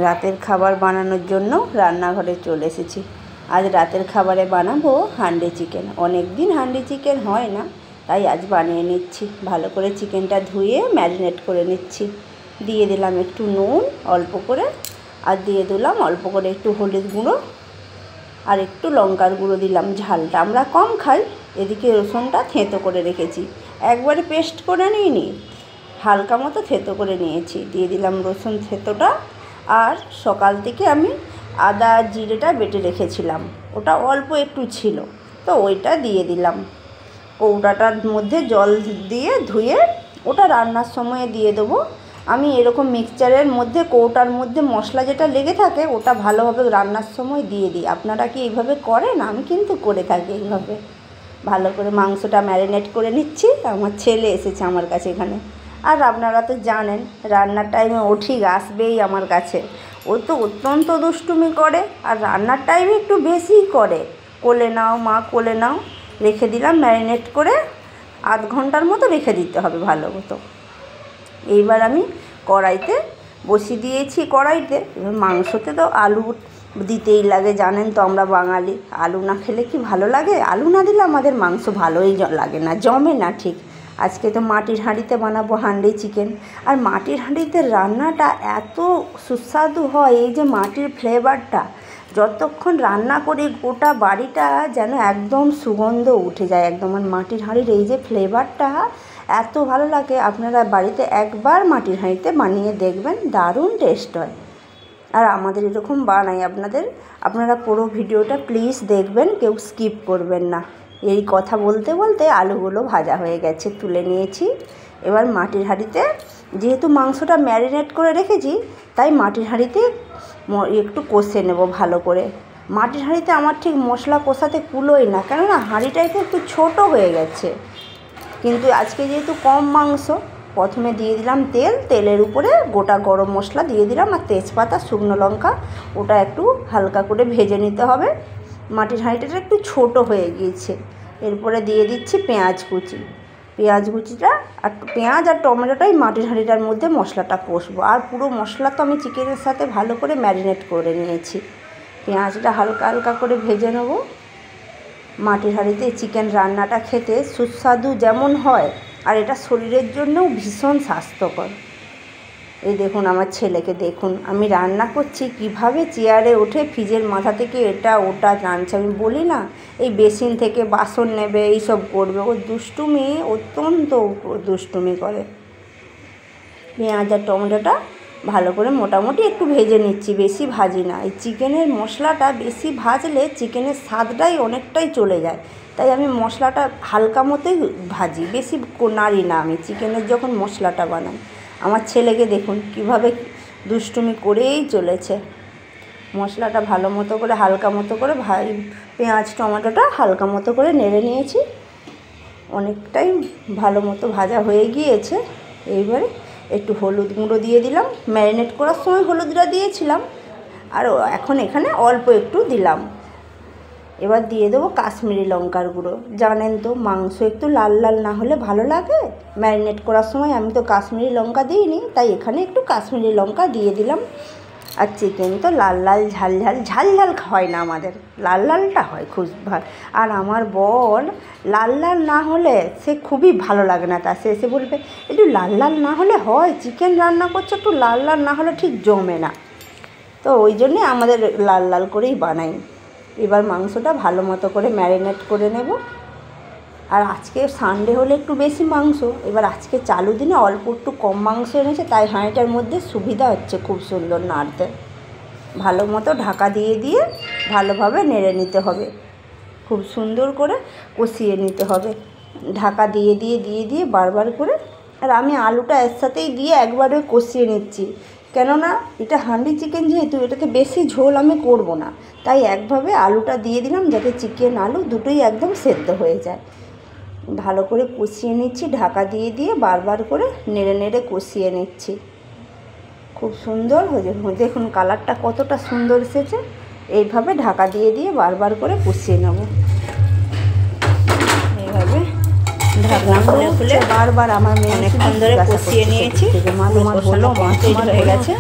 রাতের খাবার বানানোর জন্য রান্নাঘরে চলে এসেছি। আজ রাতের খাবারে বানাবো হান্ডি চিকেন। অনেক দিন হান্ডি চিকেন হয় না, তাই আজ বানিয়ে নিচ্ছি। ভালো করে চিকেনটা ধুয়ে ম্যারিনেট করে নিচ্ছি। দিয়ে দিলাম একটু নুন অল্প করে, আর দিয়ে দিলাম অল্প করে একটু হলুদ গুঁড়ো আর একটু লঙ্কার গুঁড়ো দিলাম। ঝালটা আমরা কম খাই। এদিকে রসুনটা থেঁতো করে রেখেছি, একবারে পেস্ট করে নিইনি, হালকা মতো থেঁতো করে নিয়েছি। দিয়ে দিলাম রসুন থেঁতোটা। আর সকাল থেকে আমি আদা জিরেটা বেটে রেখেছিলাম, ওটা অল্প একটু ছিল, তো ওইটা দিয়ে দিলাম। কৌটাটার মধ্যে জল দিয়ে ধুয়ে ওটা রান্নার সময় দিয়ে দেবো। আমি এরকম মিক্সচারের মধ্যে কৌটার মধ্যে মশলা যেটা লেগে থাকে ওটা ভালোভাবে রান্নার সময় দিয়ে দিই। আপনারা কি এইভাবে করেন? আমি কিন্তু করে থাকি এইভাবে। ভালো করে মাংসটা ম্যারিনেট করে নিচ্ছি। আমার ছেলে এসেছে আমার কাছে এখানে, আর আপনারা তো জানেন রান্নার টাইমে ও ঠিক আসবেই আমার কাছে। ও তো অত্যন্ত দুষ্টুমি করে, আর রান্নার টাইমে একটু বেশিই করে। কোলে নাও মা, কোলে নাও। রেখে দিলাম ম্যারিনেট করে, আধ ঘন্টার মতো রেখে দিতে হবে ভালো মতো। এইবার আমি কড়াইতে বসিয়ে দিয়েছি। কড়াইতে এবার মাংসতে তো আলু দিতেই লাগে, জানেন তো আমরা বাঙালি, আলু না খেলে কি ভালো লাগে? আলু না দিলে আমাদের মাংস ভালোই লাগে না, জমে না ঠিক। আজকে তো মাটির হাঁড়িতে বানাবো হান্ডি চিকেন। আর মাটির হাঁড়িতে রান্নাটা এত সুস্বাদু হয়, এই যে মাটির ফ্লেভারটা, যতক্ষণ রান্না করি গোটা বাড়িটা যেন একদম সুগন্ধ উঠে যায় একদম। আর মাটির হাঁড়ির এই যে ফ্লেভারটা এত ভালো লাগে। আপনারা বাড়িতে একবার মাটির হাঁড়িতে বানিয়ে দেখবেন, দারুণ টেস্ট হয়। আর আমাদের এরকম বানাই আপনারা পুরো ভিডিওটা প্লিজ দেখবেন, কেউ স্কিপ করবেন না। এই কথা বলতে বলতে আলুগুলো ভাজা হয়ে গেছে, তুলে নিয়েছি। এবার মাটির হাঁড়িতে, যেহেতু মাংসটা ম্যারিনেট করে রেখেছি, তাই মাটির হাঁড়িতে একটু কষে নেব ভালো করে। মাটির হাঁড়িতে আমার ঠিক মশলা কষাতে কুলোয় না, কেননা হাঁড়িটা একটু ছোট হয়ে গেছে। কিন্তু আজকে যেহেতু কম মাংস, প্রথমে দিয়ে দিলাম তেল, তেলের উপরে গোটা গরম মশলা দিয়ে দিলাম, আর তেজপাতা, শুকনো লঙ্কা, ওটা একটু হালকা করে ভেজে নিতে হবে। মাটির হাঁড়িটা একটু ছোট হয়ে গিয়েছে। এরপরে দিয়ে দিচ্ছি পেঁয়াজ কুচি। পেঁয়াজ কুচিটা আর পেঁয়াজ আর টমেটোটাই মাটির হাঁড়িটার মধ্যে মশলাটা কষবো। আর পুরো মশলা তো আমি চিকেনের সাথে ভালো করে ম্যারিনেট করে নিয়েছি। পেঁয়াজটা হালকা হালকা করে ভেজে নেব। মাটির হাঁড়িতে চিকেন রান্নাটা খেতে সুস্বাদু যেমন হয়, আর এটা শরীরের জন্যও ভীষণ স্বাস্থ্যকর। এই দেখুন আমার ছেলেকে দেখুন, আমি রান্না করছি কিভাবে চেয়ারে ওঠে, ফ্রিজের মাথা থেকে এটা ওটা টানছে। আমি বলি না এই বেসিন থেকে বাসন নেবে, এইসব করবে। ও দুষ্টুমি, অত্যন্ত দুষ্টুমি করে। পেঁয়াজ আর টমেটোটা ভালো করে মোটামুটি একটু ভেজে নিচ্ছি, বেশি ভাজি না। এই চিকেনের মশলাটা বেশি ভাজলে চিকেনের স্বাদটাই অনেকটাই চলে যায়, তাই আমি মশলাটা হালকা মতোই ভাজি, বেশি নাড়ি না আমি চিকেনের যখন মশলাটা বানাই। আমার ছেলেকে দেখুন কিভাবে দুষ্টুমি করেই চলেছে। মশলাটা ভালো মতো করে হালকা মতো করে পেঁয়াজ টমেটোটা হালকা মতো করে নেড়ে নিয়েছি। অনেকটাই ভালো মতো ভাজা হয়ে গিয়েছে। এইবারে একটু হলুদ গুঁড়ো দিয়ে দিলাম। ম্যারিনেট করার সময় হলুদটা দিয়েছিলাম, আর এখন এখানে অল্প একটু দিলাম। এবার দিয়ে দেবো কাশ্মীরি লঙ্কার গুঁড়ো। জানেন তো মাংস একটু লাল লাল না হলে ভালো লাগে। ম্যারিনেট করার সময় আমি তো কাশ্মীরি লঙ্কা দিইনি, তাই এখানে একটু কাশ্মীরি লঙ্কা দিয়ে দিলাম। আর চিকেন তো লাল লাল ঝাল ঝাল ঝাল ঝাল হয় না, আমাদের লাল লালটা হয় খুব ভালো। আর আমার বর লাল লাল না হলে সে খুবই ভালো লাগে না, তা সে এসে বলবে একটু লাল লাল না হলে হয়, চিকেন রান্না করছে একটু লাল লাল না হলে ঠিক জমে না। তো ওই জন্যে আমাদের লাল লাল করেই বানাই। এবার মাংসটা ভালো মতো করে ম্যারিনেট করে নেব। আর আজকে সানডে হলে একটু বেশি মাংস, এবার আজকে চালু দিনে অল্প একটু কম মাংস এনেছে, তাই হাঁড়িটার মধ্যে সুবিধা হচ্ছে খুব সুন্দর নাড়তে। ভালো মতো ঢাকা দিয়ে দিয়ে ভালোভাবে নেড়ে নিতে হবে, খুব সুন্দর করে কষিয়ে নিতে হবে। ঢাকা দিয়ে দিয়ে দিয়ে দিয়ে বারবার করে। আর আমি আলুটা এর সাথেই দিয়ে একবারে কষিয়ে নিচ্ছি, কেননা এটা হান্ডি চিকেন যেহেতু, এটাতে বেশি ঝোল আমি করব না, তাই একভাবে আলুটা দিয়ে দিলাম যাতে চিকেন আলু দুটোই একদম সেদ্ধ হয়ে যায়। ভালো করে কষিয়ে নিচ্ছি ঢাকা দিয়ে দিয়ে, বারবার করে নেড়ে নেড়ে কষিয়ে নিচ্ছি। খুব সুন্দর হয়ে দেখুন কালারটা কতটা সুন্দর এসেছে। এইভাবে ঢাকা দিয়ে দিয়ে বারবার করে কষিয়ে নেব। এইভাবে ঢাকনা খুলে খুলে বারবার আমার মেয়ে অনেকক্ষণ ধরে কষিয়ে নিয়েছি। মা তোমার হলো মাছ হয়ে গেছে।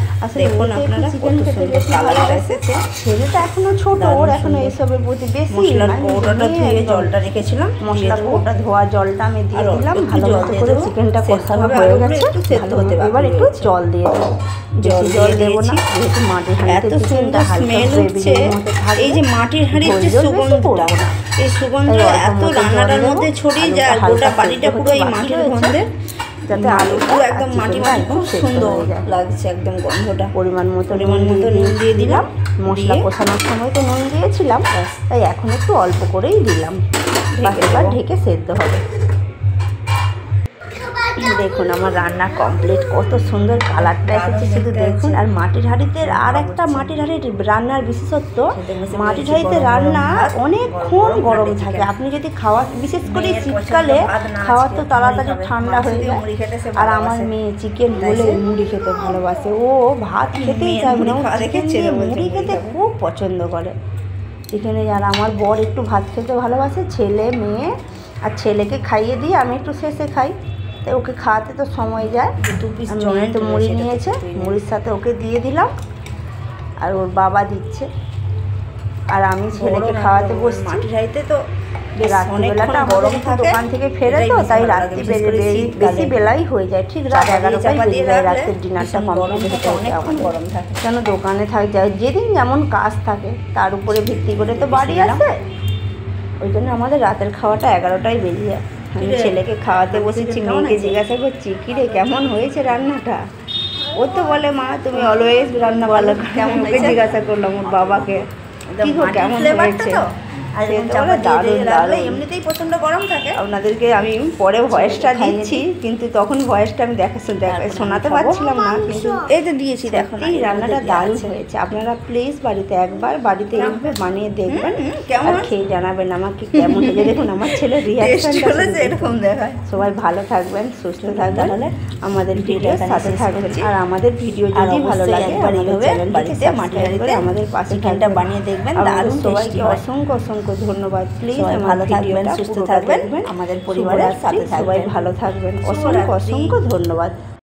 দেখুন আপনারা কত সুন্দর কালার এসেছে। ছেলেটা এখনো ছোট, ওর এখনো এইসবের প্রতি বেশি। মশলার কৌটোটা ধুয়ে জলটা রেখেছিলাম, মশলা কৌটা ধোয়া জলটা আমি দিয়ে দিলাম। ভালো করে চিকেনটা কষানো হয়ে গেছে, একটু সেদ্ধ হতে হবে। এবার একটু জল দিয়ে দেবো, জল দেবো না যেহেতু মাটির হাঁড়িতে চিকেনটা স্মেল উঠছে। এই যে মাটির হাঁড়ির যে সুগন্ধটা, এই সুগন্ধ এত রান্নাটার মধ্যে ছড়িয়ে যায়, গোটা বাড়িটা পুরো এই মাটির গন্ধে, যাতে আলুটা একদম মাটি খুব সুন্দর লাগছে একদম গন্ধটা। পরিমাণ মতো নুন দিয়ে দিলাম। মশলা কষানোর সময় তো নুন দিয়েছিলাম, তাই এখন একটু অল্প করেই দিলাম। এবার ঢেকে সেদ্ধ হবে। দেখুন আমার রান্না কমপ্লিট, কত সুন্দর কালারটা এসেছে শুধু দেখুন। আর মাটির হাঁড়িতে আর একটা মাটির হাঁড়ির রান্নার বিশেষত্ব, মাটির হাঁড়িতে রান্না অনেকক্ষণ গরম থাকে। আপনি যদি খাওয়া, বিশেষ করে শীতকালে খাওয়া তো তাড়াতাড়ি ঠান্ডা হয়ে যায়। আর আমার মেয়ে চিকেন বলে মুড়ি খেতে ভালোবাসে, ও ভাত খেতেই চাইবে না, চিকেন দিয়ে মুড়ি খেতে খুব পছন্দ করে চিকেনে। আর আমার বর একটু ভাত খেতে ভালোবাসে, ছেলে মেয়ে, আর ছেলেকে খাইয়ে দিয়ে আমি একটু শেষে খাই, তাই ওকে খাওয়াতে তো সময় যায়। মেয়ে তো মুড়ি নিয়েছে, মুড়ির সাথে ওকে দিয়ে দিলাম, আর ওর বাবা দিচ্ছে, আর আমি ছেলেকে খাওয়াতে বসছি। মাটির তো রাত্রিবেলাটা গরম থাকে, দোকান থেকে ফেরে তো, তাই রাত্রি বেশি বেলাই হয়ে যায়, ঠিক রাত 11টায় বেজে যায় রাত্রের ডিনারটা কমপ্লিট হতে। অনেক গরম থাকে কেন, দোকানে যায় যেদিন যেমন কাজ থাকে তার উপরে ভিত্তি করে তো বাড়ি আসে, ওই জন্য আমাদের রাতের খাওয়াটা 11টায় বেজে যায়। আমি ছেলেকে খাওয়াতে বসেছি, মেয়েকে জিজ্ঞাসা করছি কিরে কেমন হয়েছে রান্নাটা। ও তো বলে মা তুমি অলওয়েজ রান্না ভালো। কেমন ওকে জিজ্ঞাসা করলাম ওর বাবাকে, কি গো কেমন হয়েছে। এমনিতেই প্রচন্ড গরম থাকে। আপনাদেরকে আমি পরে ভয়েসটা দিচ্ছি, কিন্তু তখন ভয়েসটা আমি শোনাতে পারছিলাম না, কিন্তু এই তো দিয়েছি। দেখুন এই রান্নাটা দারুণ হয়েছে। আপনারা প্লিজ বাড়িতে একবার বাড়িতে এইভাবে বানিয়ে দেখবেন, কেমন খেয়ে জানাবেন আমাকে কেমন হয়েছে। দেখুন আমার ছেলের রিয়াকশনটা এরকম দেখায়। সবাই ভালো থাকবেন, সুস্থ থাকবেন, আমাদের ভিডিওর সাথে থাকবেন। আর আমাদের ভিডিও যদি ভালো লাগে আমাদের চ্যানেলটিকে সাবস্ক্রাইব করে আমাদের পাশে বানিয়ে দেখবেন। দারুণ, সবাইকে অসংখ্য অসংখ্য ধন্যবাদ। প্লিজ ভালো থাকবেন, সুস্থ থাকবেন, আমাদের পরিবারের সাথে সবাই ভালো থাকবেন। অসংখ্য অসংখ্য ধন্যবাদ।